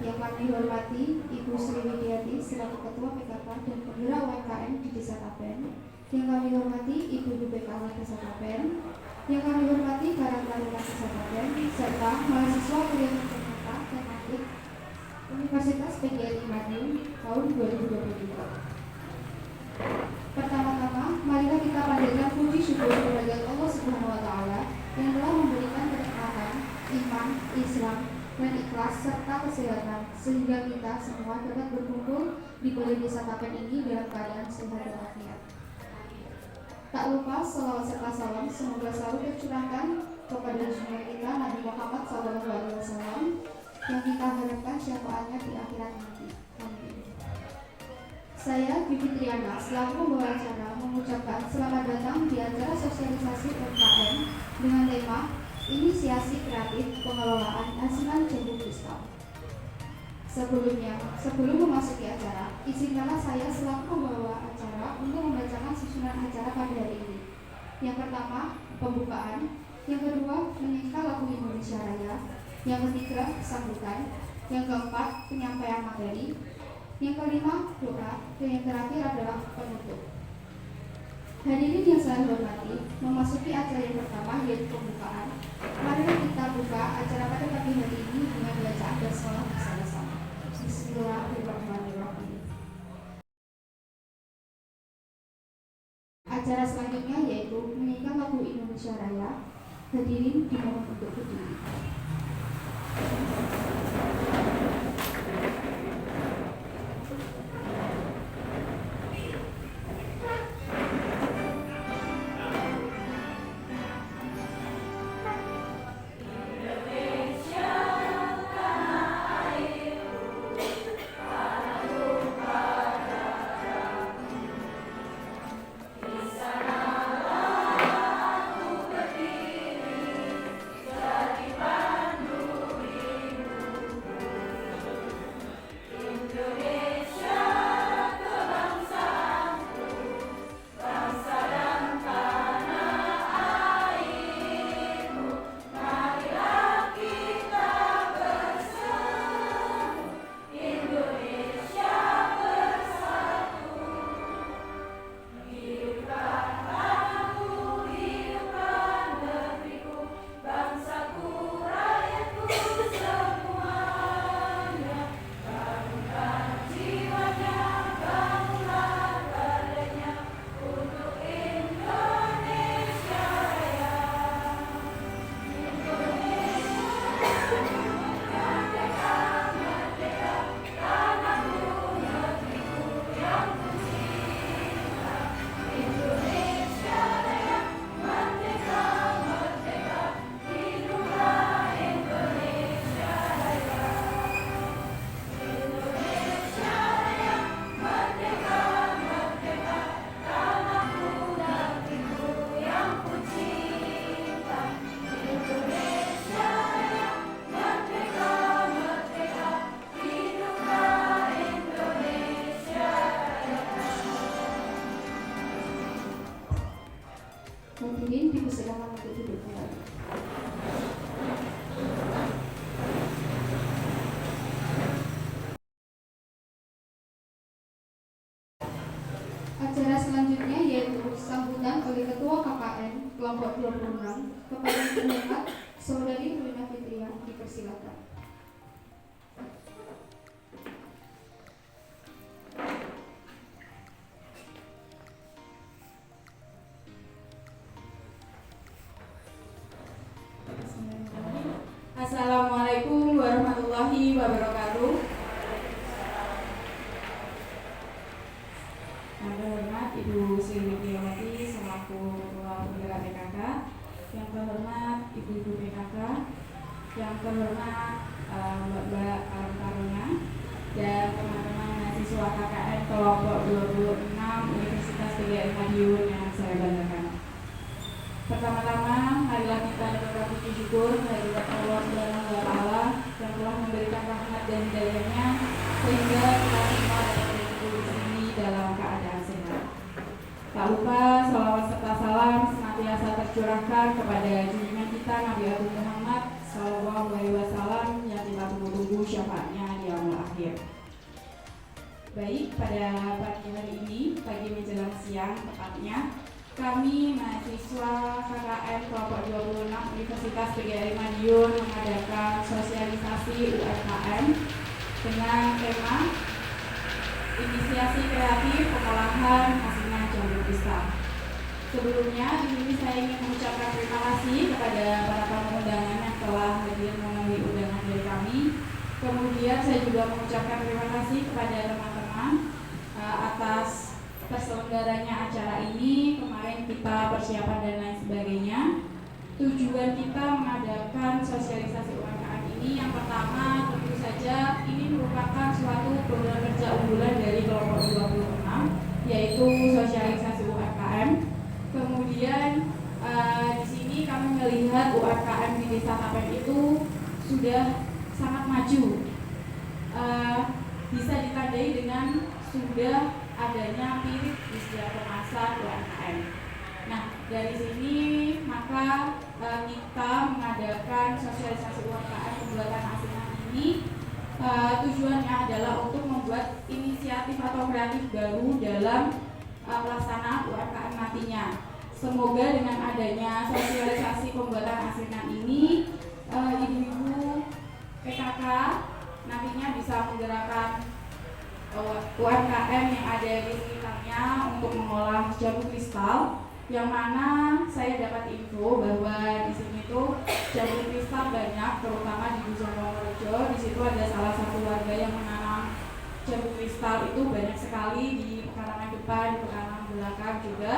Yang kami hormati Ibu Sri Widiati selaku Ketua PKK dan Penggerak UMKM di Desa Tapen. Yang kami hormati Ibu BPKH Desa Tapen. Yang kami hormati para Taruna Desa Tapen serta mahasiswa kuliah Informatika Tematik Universitas PGRI Madiun tahun 2023. Pertama-tama, marilah kita panjatkan puji syukur kepada Allah Subhanahu wa Ta'ala yang telah memberikan kenikmatan, iman, Islam, dan ikhlas serta kesehatan sehingga kita semua dapat berkumpul di Balai Desa Tapen ini dalam keadaan sehat walafiat. Tak lupa salawat serta salam semoga selalu tercurahkan kepada junjungan kita Nabi Muhammad SAW yang kita harapkan syafaatnya di akhirat nanti. Amin. Saya Bibi Triana selaku pembawa acara mengucapkan selamat datang di acara sosialisasi UMKM dengan tema Inisiasi Kreatif Pengelolaan Asinan Jambu Kristal. Sebelum memasuki acara, izinkanlah saya selaku pembawa acara untuk membacakan susunan acara pada hari ini. Yang pertama, pembukaan. Yang kedua, menyanyikan lagu Indonesia Raya. Yang ketiga, sambutan. Yang keempat, penyampaian materi. Yang kelima, doa. Dan yang terakhir adalah penutup. Hadirin yang saya hormati, memasuki acara yang pertama yaitu pembukaan. Mari kita buka acara pada pagi hari ini dengan bacaan basmalah bersama-sama. Bismillahirrahmanirrahim. Acara selanjutnya yaitu menyanyikan lagu Indonesia Raya. Hadirin dimohon untuk berdiri. Hadirin dipersilakan untuk duduk kembali. Acara selanjutnya yaitu sambutan oleh Ketua KKN kelompok 26 kepada pendengar Saudari Rina Fitria, dipersilakan. Assalamualaikum warahmatullahi wabarakatuh. Yang terhormat Ibu Sri Widiawati selaku Ketua Penggerak PKK, yang terhormat Ibu-ibu PKK, yang terhormat Mbak Taruna dan teman-teman mahasiswa KKN kelompok 26 Universitas PGRI Madiun yang saya banggakan. Pertama-tama, marilah kita mengucapkan puji syukur kehadirat Allah Subhanahu wa Ta'ala yang telah memberikan rahmat dan hidayahnya sehingga kita semua dapat berkumpul di sini dalam keadaan sehat. Tak lupa salawat serta salam senantiasa tercurahkan kepada junjungan kita Nabi Agung Muhammad SAW yang kita tunggu-tunggu syafaatnya di Baik, pada pagi hari ini, pagi menjelang siang tepatnya, kami mahasiswa KKN kelompok 26 Universitas PGRI Madiun mengadakan sosialisasi UMKM dengan tema inisiasi kreatif pengolahan hasilnya jambu kristal. Sebelumnya, di sini saya ingin mengucapkan terima kasih kepada para tamu undangan yang telah hadir memenuhi undangan dari kami. Kemudian saya juga mengucapkan terima kasih kepada teman-teman atas terselenggaranya acara ini. Kemarin kita persiapan dan lain sebagainya. Tujuan kita mengadakan sosialisasi UMKM ini yang pertama tentu saja ini merupakan suatu program kerja unggulan dari kelompok 26, yaitu sosialisasi UMKM. Kemudian di sini kami melihat UMKM di Desa Tapen itu sudah sangat maju, bisa ditandai dengan sudah adanya pirit di setiap kemasan UMKM. Nah, dari sini maka kita mengadakan sosialisasi UMKM pembuatan asinan ini. Tujuannya adalah untuk membuat inisiatif atau kreatif baru dalam pelaksanaan UMKM nantinya. Semoga dengan adanya sosialisasi pembuatan asinan ini, ibu-ibu PKK nantinya bisa menggerakkan UMKM yang ada di sekitarnya untuk mengolah jambu kristal, yang mana saya dapat info bahwa di sini tuh jambu kristal banyak, terutama di Dusun Wonorejo. Di situ ada salah satu warga yang menanam jambu kristal itu banyak sekali di pekarangan depan, di pekarangan belakang juga.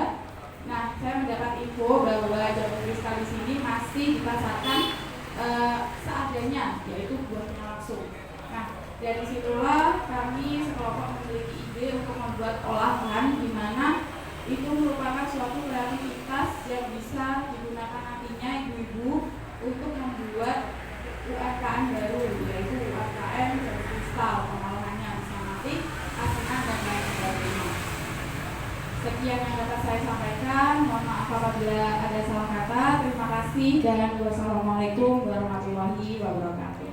Nah, saya mendapat info bahwa jambu kristal di sini masih dipasarkan seadanya, yaitu buahnya langsung. Nah, dari situlah kami sekelompok memiliki ide untuk membuat olahan, di mana itu merupakan suatu kreativitas yang bisa digunakan nantinya ibu-ibu untuk membuat UMKM baru, yaitu UMKM jambu kristal, pengolahannya bisa nanti asinan dan lain sebagainya. Sekian yang dapat saya sampaikan. Mohon maaf apabila ada salah kata. Terima kasih dan wassalamualaikum warahmatullahi wabarakatuh.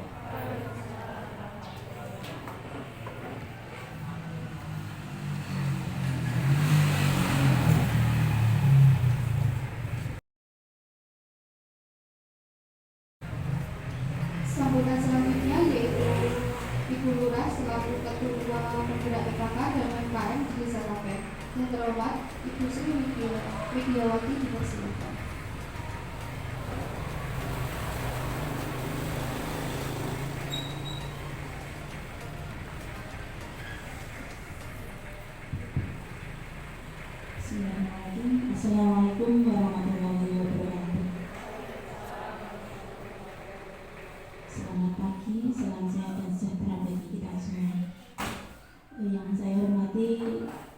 Sambutan selanjutnya yaitu Ibu Lurah selaku Ketua Penggerak PKK dan UMKM di Desa Tapen. Yang terhormat Ibu Sri Widyawati dipersilakan. Assalamualaikum warahmatullahi wabarakatuh. Selamat pagi, salam sehat dan sejahtera bagi kita semua. Yang saya hormati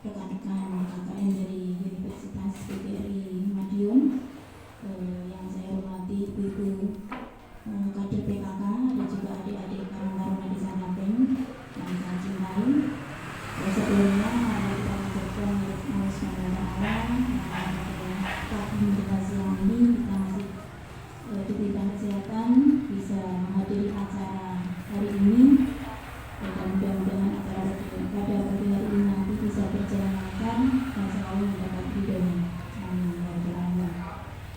rekan-rekan KKN dari Universitas PGRI Madiun, yang saya hormati ibu-ibu kader PKK dan juga adik-adik Karang Taruna Desa Tapen yang saya cintai. Sebelumnya mari kita mengucapkan Allah SWT menjelang siang ini kita masih diberikan kesehatan bisa menghadiri acara hari ini, dan mudah-mudahan acara pada pagi hari ini nanti bisa berjalan lancar dan selalu mendapat ridhonya. Amin ya rabbal alamin.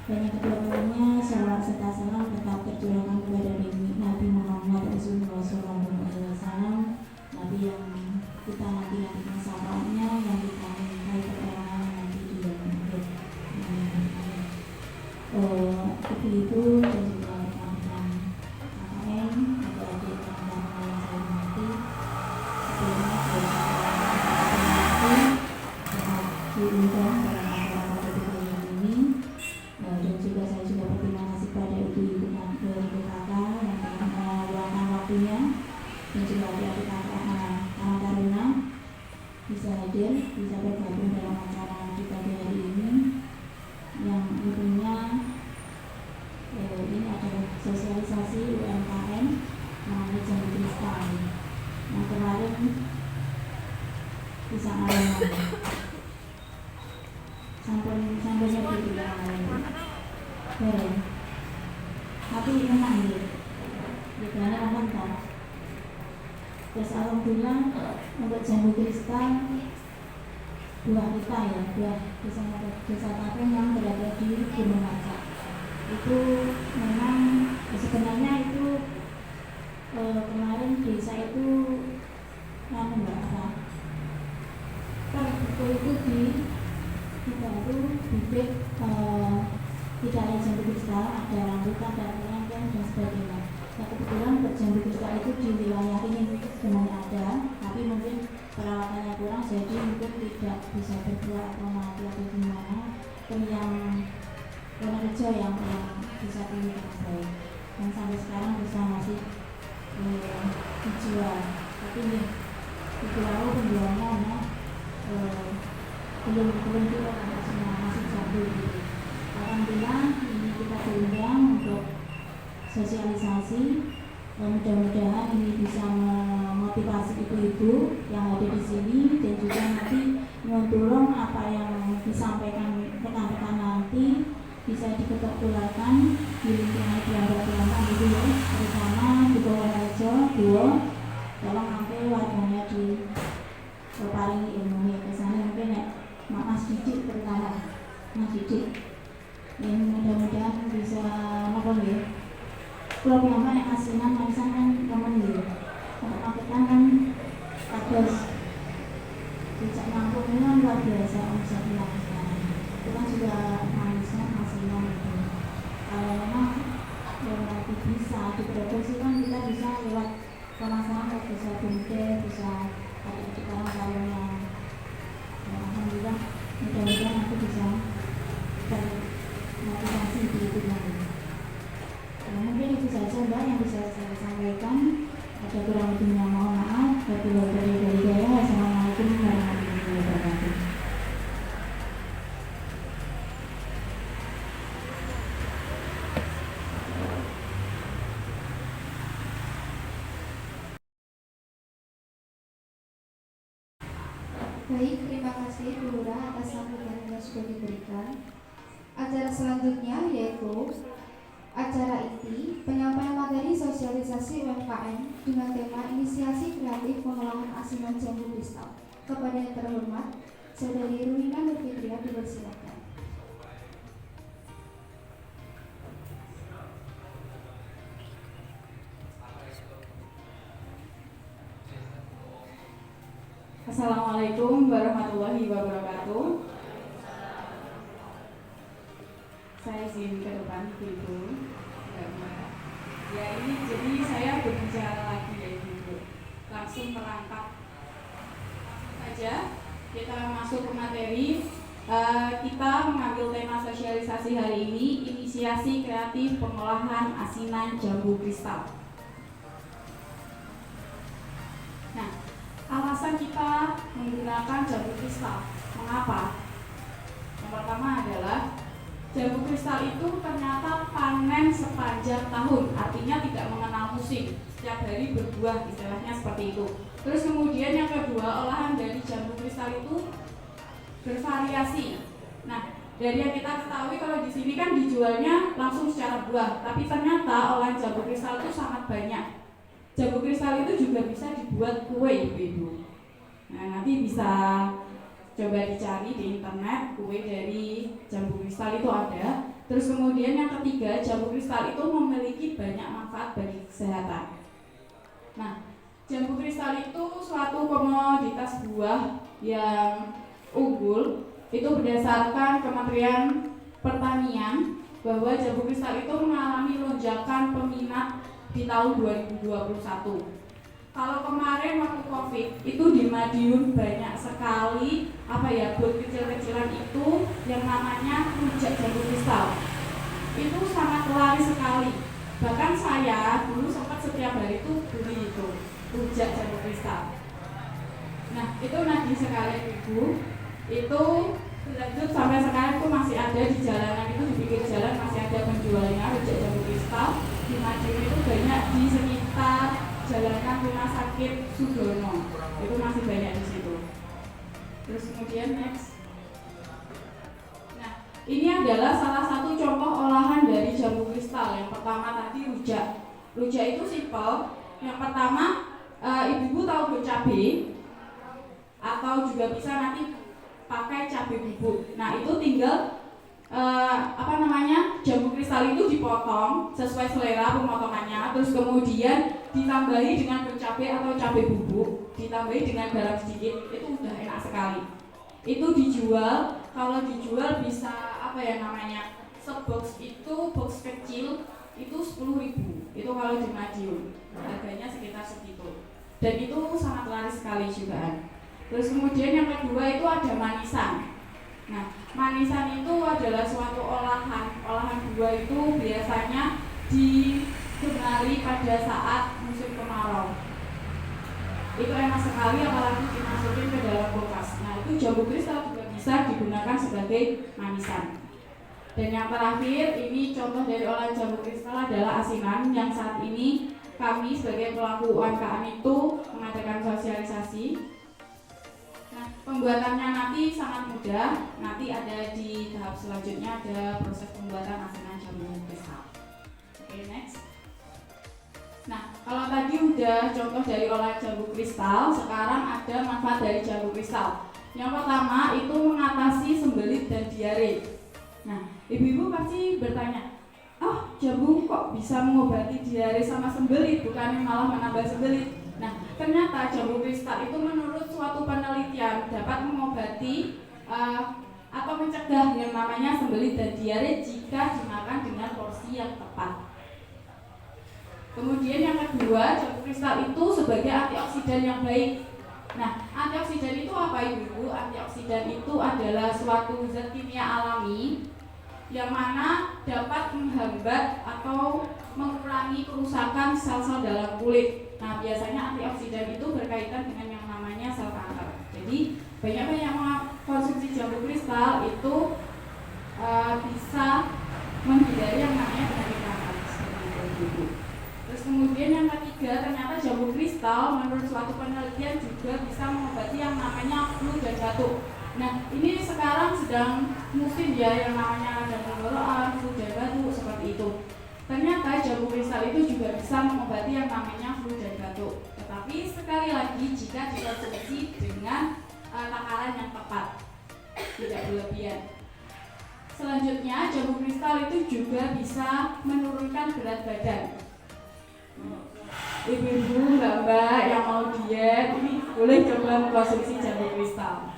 Dan yang kedua-duanya sholawat serta salam tetap tercurahkan kepada Nabi Muhammad Rasulullah SAW, Nabi yang kita nanti syafaatnya, yang kita mintai keterangan nanti di dalam hidup. Ibu-ibu dan juga rekan-rekan KKN, adik-adik dan teman-teman yang saya hormati, sebelumnya saya sangat diundang dalam acara pada hari ini, dan juga saya juga berterima kasih pada ibu-ibu dan PKK yang telah meluangkan waktunya, dan juga adik-adik Karang Taruna bisa hadir, bisa bergabung dalam acara di pagi hari ini, yang intinya ini adalah sosialisasi UMKM mengenai jambu kristal. Yang kemarin bisa ngalaman sampelnya gitu yang lain bareng, tapi enak gitu, gimana mentah. Terus alhamdulillah untuk jambu kristal buah kita ya, buah desa Tapeng yang berada di Gunung Macak. Itu memang sebenarnya itu kemarin desa itu itu dibantu bibit tidak hanya jambu kristal, ada rambutan, ada kelengkeng dan sebagainya. Nah, kebetulan untuk jambu kristal itu di wilayah ini sebenarnya ada, tapi mungkin perawatannya kurang, jadi mungkin tidak bisa berbuah atau mati atau gimana. Dan yang Wonorejo yang bisa pilih dengan baik, dan sampai sekarang bisa masih dijual. Tapi nih dijual penjualnya belum juga semua masih jambu gitu. Alhamdulillah ini kita diundang untuk sosialisasi. Mudah-mudahan ini bisa memotivasi ibu-ibu yang ada di sini dan juga nanti mendorong apa yang disampaikan rekan-rekan nanti bisa diketok-tularkan di lingkungan keluarga itu ya, terutama di Wonorejo, tolong sampai warganya di paling ilmu ke sana, mungkin ya Mas Didik terutama Mas Didik yang mudah-mudahan bisa ngomong ya. Kalau yang mana asinan manisan kan temen ya, untuk maketan kan kados jejak mampu memang luar biasa omsetnya sekarang. Itu kan juga manisan asinan itu. Kalau memang yang nanti bisa diproduksi kan kita bisa lewat pemasaran, bisa bingkai, bisa ada di karang-karangnya. Alhamdulillah mudah-mudahan nanti bisa termotivasi di itu nanti. Mungkin itu saja Mbak yang bisa saya sampaikan. Ada kurang lebihnya mohon maaf. Wabillahi taufiq wal hidayah. Wassalamualaikum warahmatullahi wabarakatuh. Baik, terima kasih Bu Lurah atas sambutan yang sudah diberikan. Acara selanjutnya yaitu acara inti penyampaian materi sosialisasi UMKM dengan tema inisiasi kreatif pengolahan asinan jambu kristal. Kepada yang terhormat Saudari Ruhina Nurfitria dipersilakan. Assalamualaikum warahmatullahi wabarakatuh. Saya izin ke depan dulu. Ya ini jadi saya berbicara lagi ya Ibu. Langsung merangkap. Langsung saja kita masuk ke materi. Kita mengambil tema sosialisasi hari ini, inisiasi kreatif pengolahan asinan jambu kristal. Nah, alasan kita menggunakan jambu kristal, mengapa? Yang pertama adalah jambu kristal itu ternyata panen sepanjang tahun, artinya tidak mengenal musim, setiap hari berbuah, istilahnya seperti itu. Terus kemudian yang kedua, olahan dari jambu kristal itu bervariasi. Nah, dari yang kita ketahui kalau di sini kan dijualnya langsung secara buah, tapi ternyata olahan jambu kristal itu sangat banyak. Jambu kristal itu juga bisa dibuat kue, Ibu. Nah, nanti bisa coba dicari di internet, kue dari jambu kristal itu ada. Terus kemudian yang ketiga, jambu kristal itu memiliki banyak manfaat bagi kesehatan. Nah, jambu kristal itu suatu komoditas buah yang unggul. Itu berdasarkan Kementerian Pertanian bahwa jambu kristal itu mengalami lonjakan peminat di tahun 2021. Kalau kemarin waktu Covid itu di Madiun banyak sekali booth kecil-kecilan itu yang namanya rujak jambu kristal. Itu sangat laris sekali. Bahkan saya dulu sempat setiap hari itu beli itu rujak jambu kristal. Nah, itu nanti sekali Ibu, itu lanjut sampai sekarang itu masih ada di jalanan, itu di pinggir jalan masih ada penjualnya rujak jambu kristal. Di Madiun itu banyak di sekitar jalanan rumah sakit Sudono, itu masih banyak di situ. Terus kemudian next. Nah, ini adalah salah satu contoh olahan dari jambu kristal. Yang pertama tadi rujak. Rujak itu simpel. Yang pertama Ibu-ibu tahu bubuk cabai atau juga bisa nanti pakai cabai bubuk. Nah itu tinggal jambu kristal itu dipotong sesuai selera pemotongannya, terus kemudian ditambahi dengan cabai atau cabai bubuk, ditambahi dengan garam sedikit, itu udah enak sekali. Itu dijual, kalau dijual bisa sebox itu box kecil itu 10.000, itu kalau di Madiun harganya sekitar segitu, dan itu sangat laris sekali juga. Terus kemudian yang kedua itu ada manisan. Nah, manisan itu adalah suatu olahan buah itu biasanya digemari pada saat musim kemarau. Itu enak sekali apalagi dimasukin ke dalam kulkas. Nah, itu jambu kristal juga bisa digunakan sebagai manisan. Dan yang terakhir, ini contoh dari olahan jambu kristal adalah asinan, yang saat ini kami sebagai pelaku UMKM itu mengadakan sosialisasi. Nah, pembuatannya nanti sangat mudah. Nanti ada di tahap selanjutnya, ada proses pembuatan asinan jambu kristal. Oke, next. Nah, kalau tadi udah contoh dari olahan jambu kristal, sekarang ada manfaat dari jambu kristal. Yang pertama itu mengatasi sembelit dan diare. Nah, ibu-ibu pasti bertanya, jambu kok bisa mengobati diare sama sembelit, bukannya malah menambah sembelit? Nah, ternyata jambu kristal itu menurut suatu penelitian dapat mengobati atau mencegah yang namanya sembelit dan diare jika dimakan dengan porsi yang tepat. Kemudian yang kedua, jambu kristal itu sebagai antioksidan yang baik. Nah, antioksidan itu apa ibu-ibu? Antioksidan itu adalah suatu zat kimia alami yang mana dapat menghambat atau mengurangi kerusakan sel-sel dalam kulit. Nah, biasanya antioksidan itu berkaitan dengan yang namanya sel kanker. Jadi, banyak-banyak mengkonsumsi jambu kristal itu bisa menghindari yang namanya penyakit kanker seperti itu. Terus kemudian yang ketiga, ternyata jambu kristal menurut suatu penelitian juga bisa mengobati yang namanya flu dan batuk. Nah, ini sekarang sedang musim ya yang namanya radang tenggorokan, flu dan batuk seperti itu. Ternyata jambu kristal itu juga bisa mengobati yang namanya flu dan batuk. Tetapi sekali lagi jika dikonsumsi dengan takaran yang tepat, tidak berlebihan. Selanjutnya, jambu kristal itu juga bisa menurunkan berat badan. Ibu-ibu, mbak-mbak yang mau diet, ini boleh coba mengkonsumsi jambu kristal.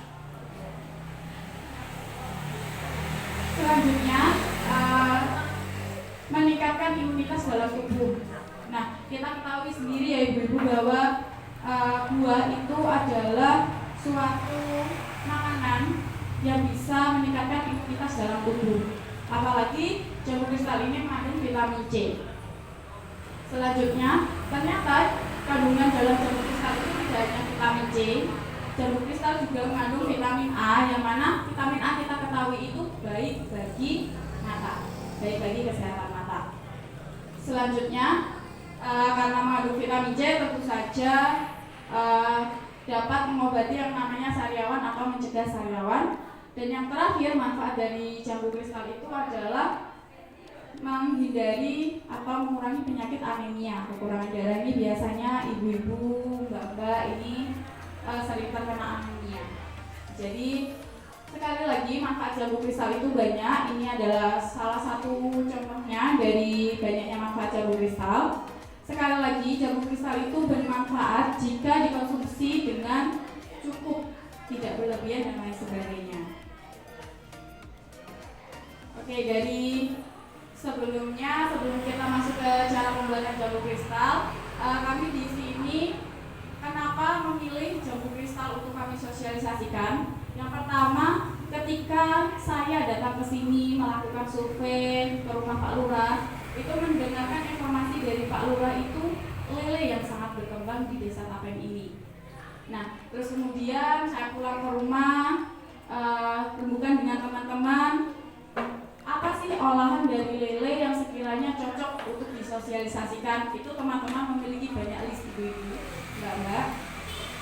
Selanjutnya, meningkatkan imunitas dalam tubuh. Nah, kita ketahui sendiri ya ibu-ibu bahwa buah itu adalah suatu makanan yang bisa meningkatkan imunitas dalam tubuh. Apalagi jambu kristal ini mengandung vitamin C. Selanjutnya, ternyata kandungan dalam jambu kristal itu tidak hanya vitamin C. Jambu kristal juga mengandung vitamin A, yang mana vitamin A kita ketahui itu baik bagi mata, baik bagi kesehatan mata. Selanjutnya, karena mengandung vitamin C, tentu saja dapat mengobati yang namanya sariawan atau mencegah sariawan. Dan yang terakhir, manfaat dari jambu kristal itu adalah menghindari atau mengurangi penyakit anemia, kekurangan darah. Ini biasanya ibu-ibu, mbak-mbak ini sering terkena anemia. Jadi sekali lagi manfaat jambu kristal itu banyak. Ini adalah salah satu contohnya dari banyaknya manfaat jambu kristal. Sekali lagi, jambu kristal itu bermanfaat jika dikonsumsi dengan cukup, tidak berlebihan dan lain sebagainya. Oke, sebelum kita masuk ke cara pembuatan jambu kristal, kami di sini kenapa memilih jambu kristal untuk kami sosialisasikan? Yang pertama, ketika saya datang ke sini melakukan survei ke rumah Pak Lurah, itu mendengarkan informasi dari Pak Lurah itu lele yang sangat berkembang di Desa Tapen ini. Nah, terus kemudian saya pulang ke rumah, rembukan dengan teman-teman, apa sih olahan dari lele yang sekiranya cocok untuk disosialisasikan. Itu teman-teman memiliki banyak list ibu-ibu, mbak-mbak.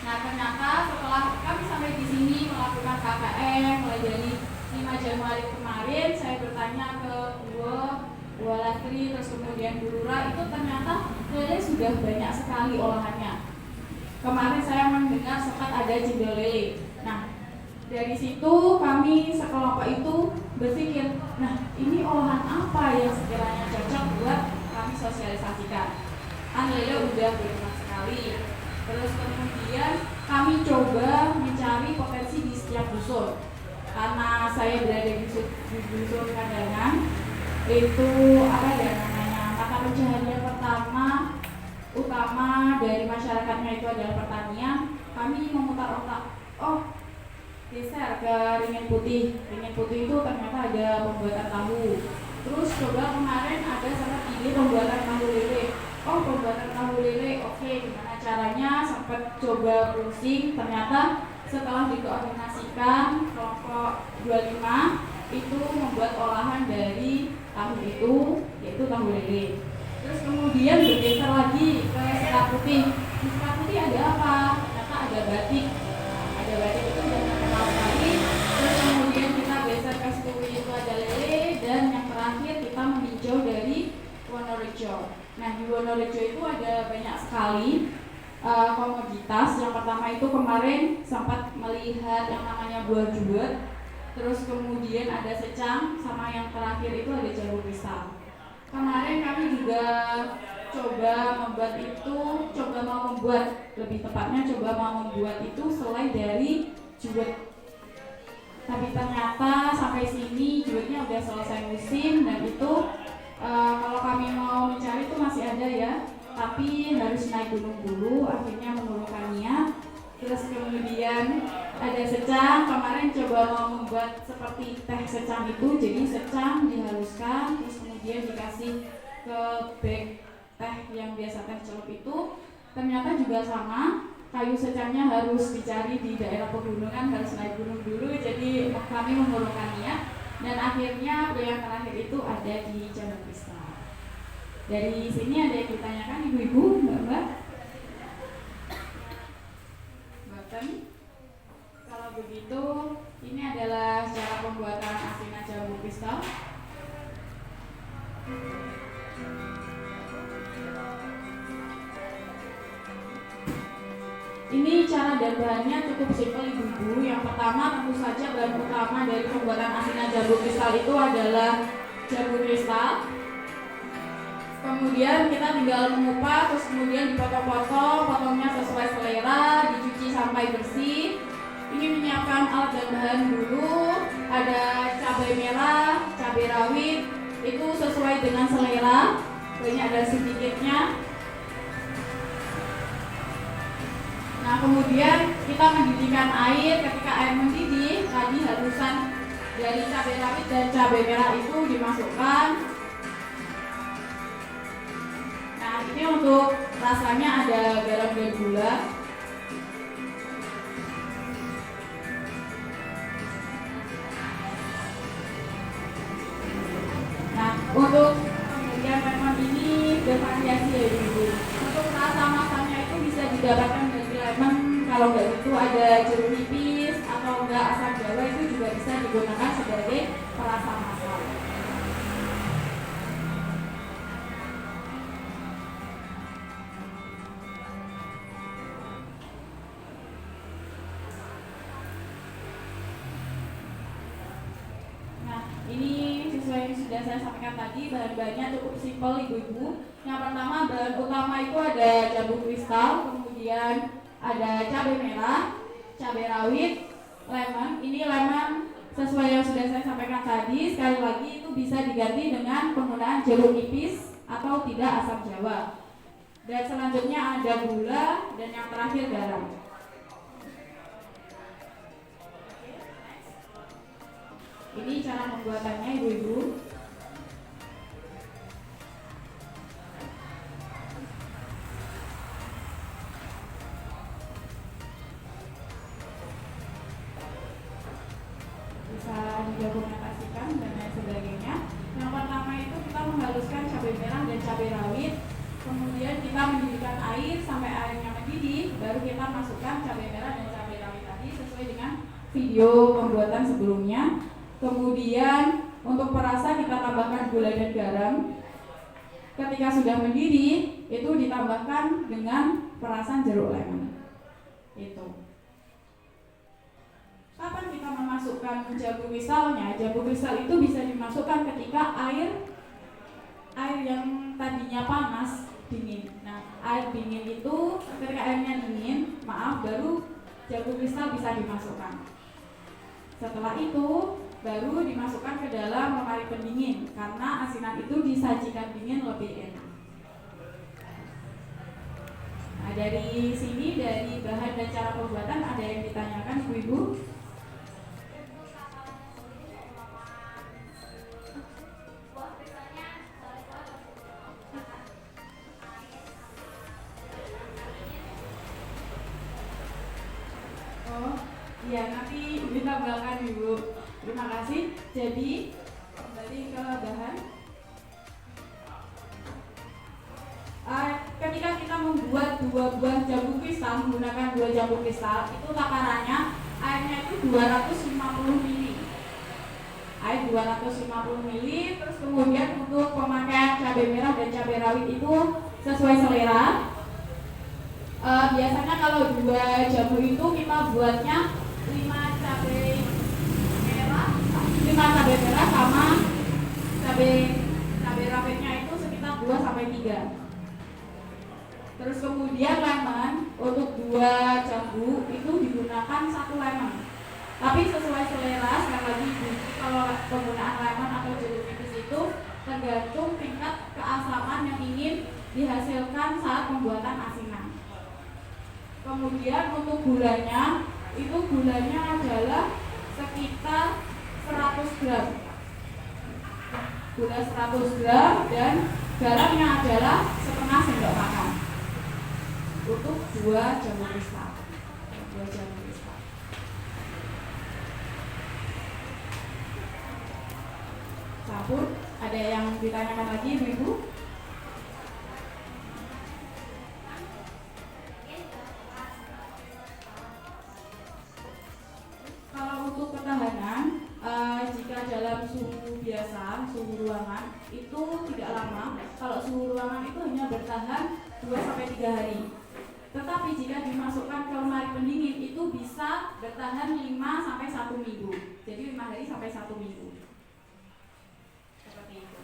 Nah, ternyata setelah kami sampai di sini melakukan KKN mulai dari 5 Januari kemarin, saya bertanya ke Bu Latri, terus kemudian Bu Lurah, itu ternyata lele sudah banyak sekali olahannya. kemarin saya mendengar sempat ada cendol lele. Nah, dari situ kami sekelompok itu berpikir, nah ini olahan apa yang sekiranya cocok buat kami sosialisasikan. Kan lele udah berlemak sekali. Terus kemudian kami coba mencari potensi di setiap dusun. Karena saya berada di dusun Kandangan, itu apa ya namanya, mata pencaharian utama dari masyarakatnya itu adalah pertanian. Kami memutar otak, oh geser ke ringin putih. Ringin putih itu ternyata ada pembuatan tahu. Terus coba kemarin ada sempat ide pembuatan tahu lele. Oh pembuatan tahu lele, oke, gimana caranya? Sempat coba browsing, ternyata setelah dikoordinasikan kelompok 25 itu membuat olahan dari tahu itu, yaitu tahu lele. Terus kemudian bergeser lagi ke serat putih. Di serat putih ada apa? Ternyata ada batik. Ada batik itu udah terkenal sekali. Terus kemudian kita geser ke Setui itu ada lele, dan yang terakhir kita meninjau dari Wonorejo. Nah di Wonorejo itu ada banyak sekali komoditas. Yang pertama itu kemarin sempat melihat yang namanya buah juwet. Terus kemudian ada secang, sama yang terakhir itu ada jamur kristal. Kemarin kami juga mau membuat itu selai dari juwet. Tapi ternyata sampai sini juwetnya udah selesai musim, dan itu kalau kami mau mencari itu masih ada ya, tapi harus naik gunung dulu, akhirnya menurunkan niat. Terus kemudian ada secang, kemarin coba mau membuat seperti teh secang itu, jadi secang dihaluskan, terus kemudian dikasih ke bag teh yang biasa teh celup itu. Ternyata juga sama, kayu secangnya harus dicari di daerah pegunungan, harus naik gunung dulu, jadi kami mengurungkan niat. Dan akhirnya yang terakhir itu ada di Jamur Kristal. Dari sini ada yang ditanyakan ibu-ibu, mbak-mbak? Kalau begitu, ini adalah cara pembuatan asinan jamur kristal. Ini cara dan bahannya cukup simpel ibu-ibu. Yang pertama tentu saja bahan utama dari pembuatan asinan jamur kristal itu adalah jamur kristal. Kemudian kita tinggal mengupas, terus kemudian dipotong-potong, potongnya sesuai selera, dicuci sampai bersih. Ini menyiapkan alat dan bahan dulu. Ada cabai merah, cabai rawit, itu sesuai dengan selera. Banyak ada sedikitnya. Nah kemudian kita mendidihkan air. Ketika air mendidih, tadi halusan dari cabai rawit dan cabai merah itu dimasukkan. Nah ini untuk rasanya ada garam dan gula. Nah untuk kemudian lemon ini bervariasi ya ibu. Untuk rasa masaknya itu bisa didapatkan dari lemon. Kalau nggak itu ada jeruk nipis atau enggak asam jawa, itu juga bisa digunakan sebagai perasa masak. Ini sesuai yang sudah saya sampaikan tadi, bahan-bahannya cukup simpel ibu-ibu. Yang pertama bahan utama itu ada jamur kristal, kemudian ada cabai merah, cabai rawit, lemon. Ini lemon sesuai yang sudah saya sampaikan tadi. Sekali lagi itu bisa diganti dengan penggunaan jeruk nipis atau tidak asam jawa. Dan selanjutnya ada gula, dan yang terakhir garam. Ini cara pembuatannya ibu-ibu. Bisa didokumentasikan dan lain sebagainya. Yang pertama itu kita menghaluskan cabai merah dan cabai rawit. Kemudian kita mendidihkan air sampai airnya mendidih, baru kita masukkan cabai merah dan cabai rawit tadi sesuai dengan video pembuatan sebelumnya. Kemudian untuk perasa kita tambahkan gula dan garam. Ketika sudah mendidih, itu ditambahkan dengan perasan jeruk lemon. Itu. Kapan kita memasukkan jambu kristalnya? Jambu kristal itu bisa dimasukkan ketika air yang tadinya panas dingin. Nah, air dingin itu ketika airnya dingin, baru jambu kristal bisa dimasukkan. Setelah itu baru dimasukkan ke dalam lemari pendingin karena asinan itu disajikan dingin lebih enak. Nah, dari sini dari bahan dan cara pembuatan ada yang ditanyakan Ibu-ibu? Ya, nanti ditambahkan Ibu. Terima kasih. Jadi kembali ke bahan. Ketika kita membuat 2 buah jambu kristal menggunakan 2 jambu kristal, itu takarannya airnya itu 250 ml. Air 250 ml. Terus kemudian untuk pemakaian cabai merah dan cabai rawit itu sesuai selera. Biasanya kalau 2 jambu itu kita buatnya 5 cabai merah sama cabai rawitnya itu sekitar 2-3. Terus kemudian lemon untuk 2 jambu itu digunakan 1 lemon. Tapi sesuai selera, sekali lagi kalau penggunaan lemon atau jeruk nipis itu tergantung tingkat keasaman yang ingin dihasilkan saat pembuatan asinan. Kemudian untuk gulanya adalah sekitar 100 gram. Gula 100 gram dan garamnya adalah setengah sendok makan. Untuk 2 jambu kristal. Campur. Ada yang ditanyakan lagi Ibu? Kalau untuk ketahanan, jika dalam suhu biasa, suhu ruangan itu tidak lama. Kalau suhu ruangan itu hanya bertahan 2-3 hari. Tetapi jika dimasukkan ke lemari pendingin itu bisa bertahan 5-1 minggu. Jadi 5 hari sampai 1 minggu. Seperti itu.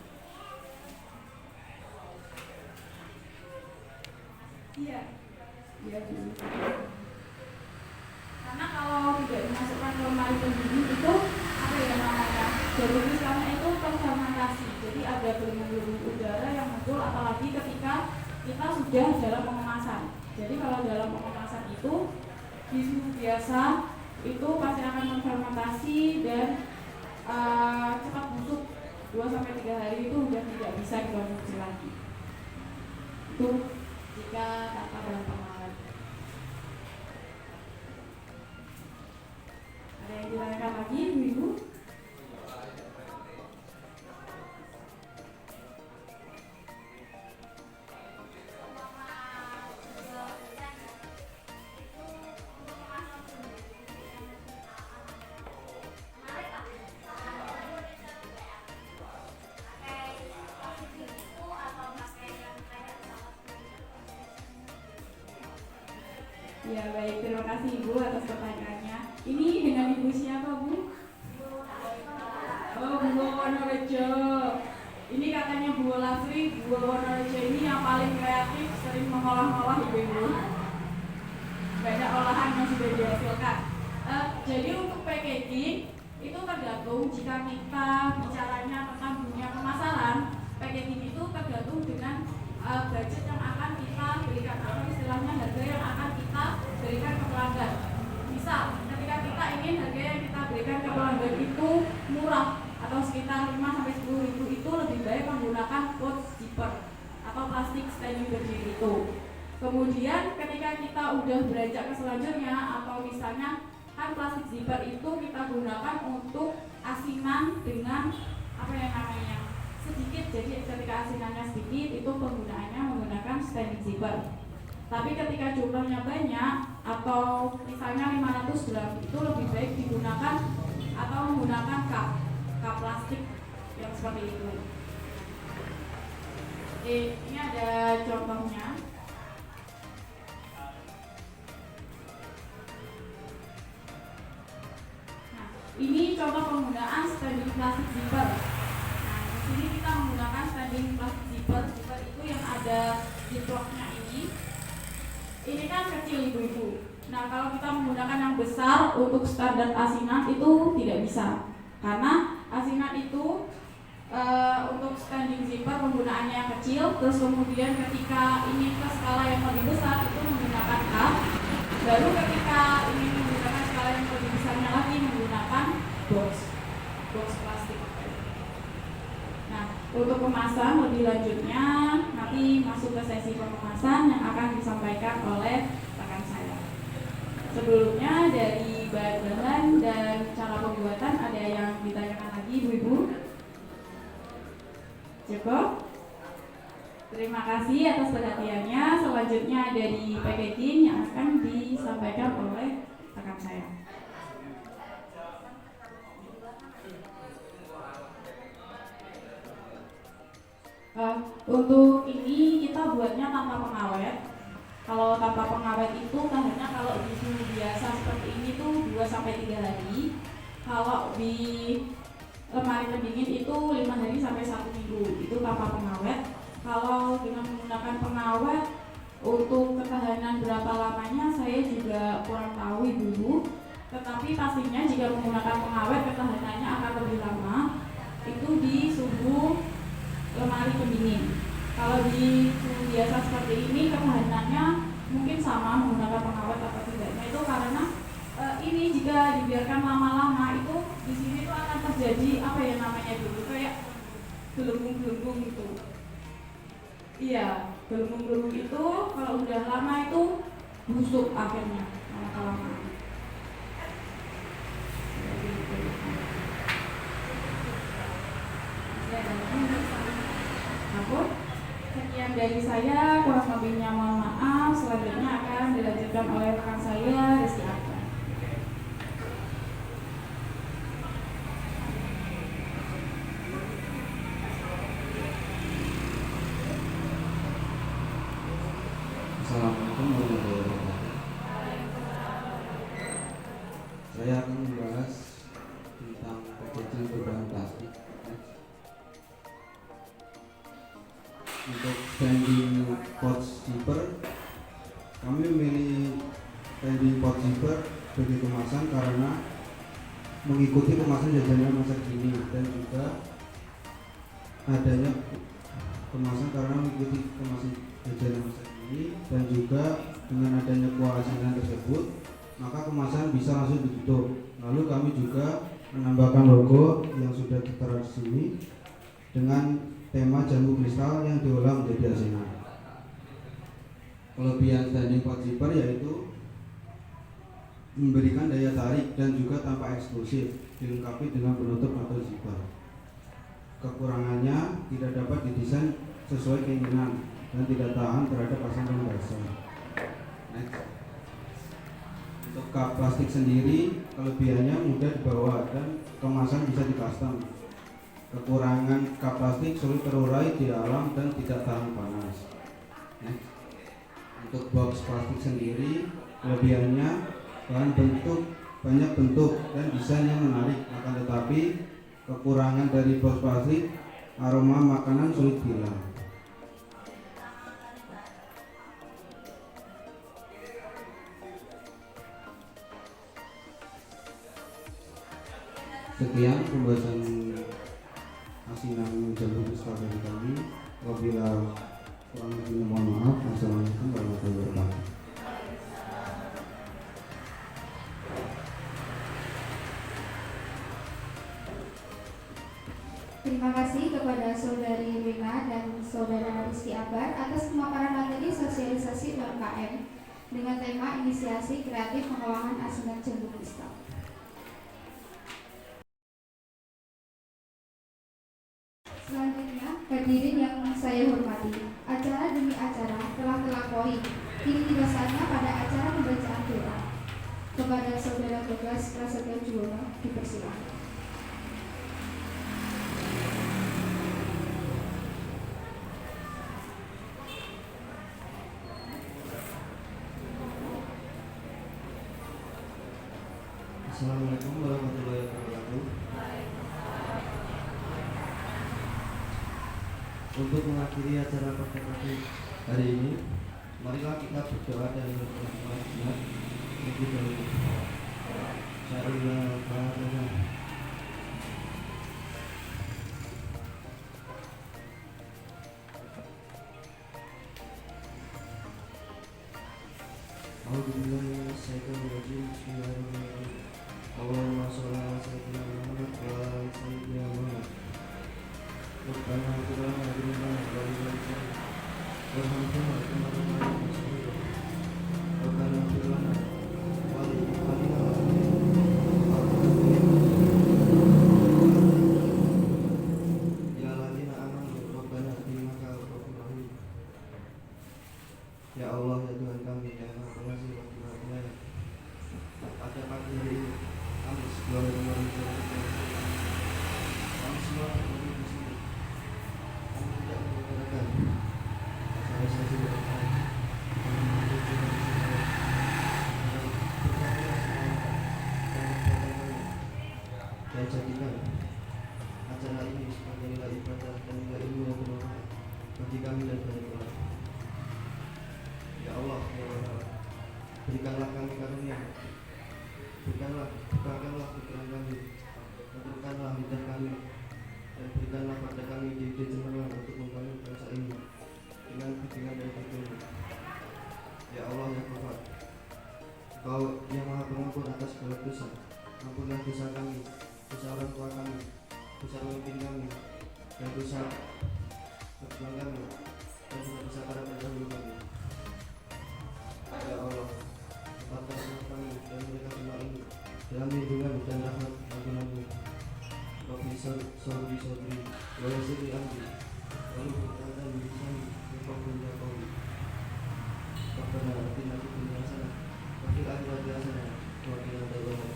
Iya. Iya. Karena kalau tidak dimasukkan ke lemari pendingin itu apa ya namanya? Jambu kristalnya itu terfermentasi. Jadi ada gelembung-gelembung udara yang muncul apalagi ketika kita sudah dalam pengemasan. Jadi kalau dalam pengemasan itu di suhu biasa itu pasti akan menfermentasi dan cepat busuk. 2-3 hari itu sudah tidak bisa dikonsumsi lagi. Itu jika tanpa dalam pengawet. Ada yang ditanyakan lagi Ibu? Ya baik, terima kasih Ibu atas pertanyaannya. Ini dengan Ibu siapa Bu? Oh, Bu Wonorejo. Ini katanya Bu Lasri, Bu Wonorejo ini yang paling kreatif, sering mengolah-olah Ibu-ibu. Banyak olahan yang sudah dihasilkan. Jadi untuk packaging itu tergantung jika kita bicaranya tentang dunia pemasaran, packaging itu tergantung dengan budget yang akan kita berikan atau istilahnya harga yang akan kita berikan ke pelanggan. Misal ketika kita ingin harga yang kita berikan ke pelanggan itu murah atau sekitar 5-10 ribu, itu lebih baik menggunakan pouch zipper atau plastik standing berdiri itu. Kemudian ketika kita udah beranjak ke selanjutnya atau misalnya kan plastik zipper itu kita gunakan untuk asinan dengan apa yang namanya sedikit, jadi ketika asinannya sedikit itu penggunaannya menggunakan standing zipper. Tapi ketika jumlahnya banyak atau misalnya 500 gram itu lebih baik digunakan atau menggunakan cup plastik yang seperti itu. Ini ada contohnya. contoh penggunaan standing plastik zipper. Nah, di sini kita menggunakan standing plastik zipper. Zipper itu yang ada ziplocknya ini. Ini kan kecil ibu-ibu. Nah, kalau kita menggunakan yang besar untuk standar asinan itu tidak bisa, karena asinan itu untuk standing zipper penggunaannya yang kecil, terus kemudian ketika ini ke skala yang lebih besar itu menggunakan cup, baru ketika ini menggunakan skala yang lebih besarnya lagi menggunakan box plastik. Nah, untuk kemasan lebih lanjutnya nanti masuk ke sesi pengemasan yang akan disampaikan oleh rekan saya. Sebelumnya dari bahan-bahan dan cara pembuatan ada yang ditanyakan lagi ibu-ibu? Cukup? Terima kasih atas perhatiannya. Selanjutnya dari packaging yang akan disampaikan oleh rekan saya. Untuk ini kita buatnya tanpa pengawet. Kalau tanpa pengawet itu tahannya kalau di suhu biasa seperti ini tuh 2-3 hari. Kalau di lemari pendingin itu 5 hari sampai 1 minggu. Itu tanpa pengawet. Kalau dengan menggunakan pengawet untuk ketahanan berapa lamanya saya juga kurang tahu ibu-ibu. Tetapi pastinya jika menggunakan pengawet ketahanannya akan lebih lama. Itu di suhu lemari pendingin. Kalau di suhu biasa seperti ini ketahanannya mungkin sama menggunakan pengawet atau tidaknya itu karena ini jika dibiarkan lama-lama itu di sini tuh akan terjadi apa ya namanya dulu kayak gelembung-gelembung gitu. Iya, gelembung-gelembung itu kalau udah lama itu busuk akhirnya lama-lama. Sekian dari saya, kurang lebihnya mohon maaf. Selanjutnya akan dilanjutkan oleh rekan saya, Rizky Akbar. Assalamualaikum warahmatullahi wabarakatuh. Saya akan membahas tentang packaging berbahan plastik. Untuk standing pot zipper, kami memilih standing pot zipper sebagai kemasan karena mengikuti kemasan jajanan masa kini dan juga adanya kemasan karena mengikuti kemasan jajanan masa kini dan juga dengan adanya kuah asinan tersebut maka kemasan bisa langsung ditutup. Lalu kami juga menambahkan logo yang sudah tertera di sini dengan tema jambu kristal yang diolah menjadi asinan. Kelebihan standing pot zipper yaitu memberikan daya tarik dan juga tanpa eksklusif, dilengkapi dengan penutup atau zipper. Kekurangannya tidak dapat didesain sesuai keinginan dan tidak tahan terhadap asinan basah. Next. Untuk cup plastik sendiri, kelebihannya mudah dibawa dan kemasan bisa di-custom. Kekurangan cup plastik sulit terurai di alam dan tidak tahan panas. Next. Untuk box plastik sendiri, kelebihannya banyak bentuk dan desain yang menarik. Akan tetapi kekurangan dari box plastik, aroma makanan sulit hilang. Sekian pembahasan asinan jambu kristal dari kami. Apabila kurang lebihnya mohon maaf. Wassalamualaikum warahmatullahi wabarakatuh. Terima kasih kepada Saudari Rina dan Saudara Rizky Akbar atas pemaparan materi sosialisasi UMKM dengan tema inisiasi kreatif pengolahan asinan jambu kristal. Selanjutnya, hadirin yang saya hormati, acara demi acara telah terlampaui. Kini tiba saatnya pada acara pembacaan doa. Kepada Saudara Bagas Prasetyo Juwono dipersilakan. Assalamualaikum warahmatullahi wabarakatuh. wabarakatuh. Untuk mengakhiri acara pada pagi hari ini, marilah kita berdoa dan berdoa lebih dahulu. Bismillahirrahmanirrahim. Allahumma sholli ala sayyidina Muhammad wa ala sayyidina Muhammad. Rabbana ighfir lana dzunubana wa liwalidayna warhamhuma kama rabbayana shaghira. Rabbana ighfir lana wa li ikhwanina ya alladzina amanu rabbana innaka ra'ufur rahim. Ya Allah, ya Tuhan kami yang Maha Pengasih lagi Maha Penyayang, pada pagi hari ini Kamis 2 Januari 2021 kami semua berada di sini. Kami tidak menyelenggarakan acara sesi berkaitan dengan kehidupan sosial dan berkaitan dan jadikan acara ini sebagai nilai ibadah dan nilai ilmu yang bermanfaat bagi kami dan bagi orang. Ya Allah, ya Allah, berikanlah kami karunia, bukakanlah pikiran kami, tentukanlah lidah kami, dan berikanlah pada kami ide cemerlang untuk membangun bangsa ini dengan bimbingan dari Tuhan. Ya Allah, ya Bapa, Kau yang Maha Pengampun atas segala dosa, ampunilah dosa kami, dosa orang tua kami, dosa pemimpin kami, dan dosa perjuangan kami, dan juga dosa para pendahulu kami. Ya Allah, tempatkan kami dan mereka semua ini dalam lindungan dan rahmat ampunan-Mu. Rabbi sholli wa yassir amri lalu berkata bilisan yafqahu qawli. Rabbana atina fid dunya hasanah wa fil akhirati hasanah wa qina adzabannar.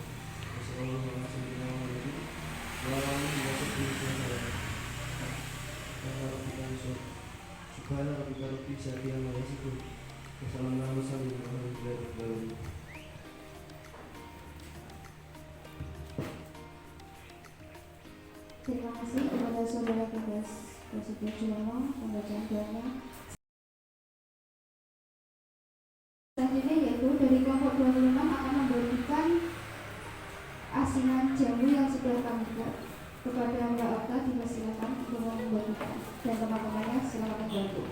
Wassallallahu ala sayyidina Muhammadin wa ala alihi wa sahbihi wasallam. Subhana rabbika rabbil izzati amma yasifun. Wassalamualaikum warahmatullahi wabarakatuh. Terima kasih kepada Saudara Kombes Prasetyo Juwono pembacaan doanya. Selanjutnya yaitu dari kelompok 26 akan membagikan asinan jamu yang sudah kami buat kepada Mbak Okta. Dipersilakan untuk membagikan dan teman-temannya silakan membantu.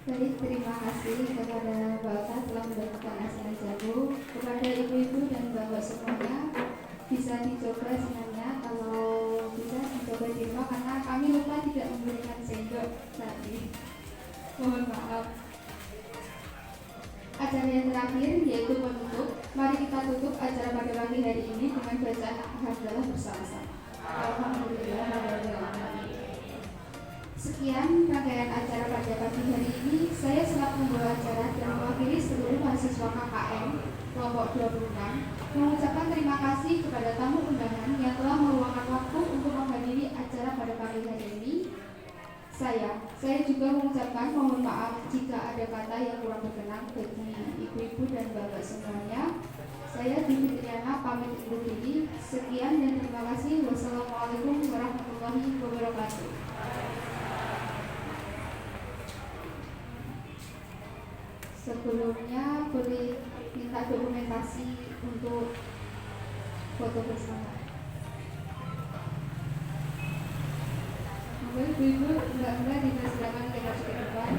Baik, terima kasih kepada Bapak telah mendapatkan asinan jamu. Kepada ibu-ibu dan bapak semuanya, bisa dicoba asinannya. Kalau bisa dicoba di rumah, karena kami lupa tidak memberikan sendok tadi. Mohon maaf. Acara yang terakhir yaitu penutup. Mari kita tutup acara pada pagi hari ini dengan bacaan hamdalah bersama-sama. Alhamdulillah. Sekian rangkaian acara pada pagi hari ini. Saya selaku pembawa acara dan mewakili seluruh mahasiswa KKN kelompok 26 mengucapkan terima kasih kepada tamu undangan yang telah meluangkan waktu untuk menghadiri acara pada pagi hari ini. Saya juga mengucapkan mohon maaf jika ada kata yang kurang berkenan bagi ibu-ibu dan bapak semuanya. Saya Dwi Fitriana pamit undur diri. Sekian dan terima kasih. Wassalamualaikum warahmatullahi wabarakatuh. Sebelumnya boleh minta dokumentasi untuk foto bersama. Ibu-ibu, mbak-mbak dipersilakan kita ke depan.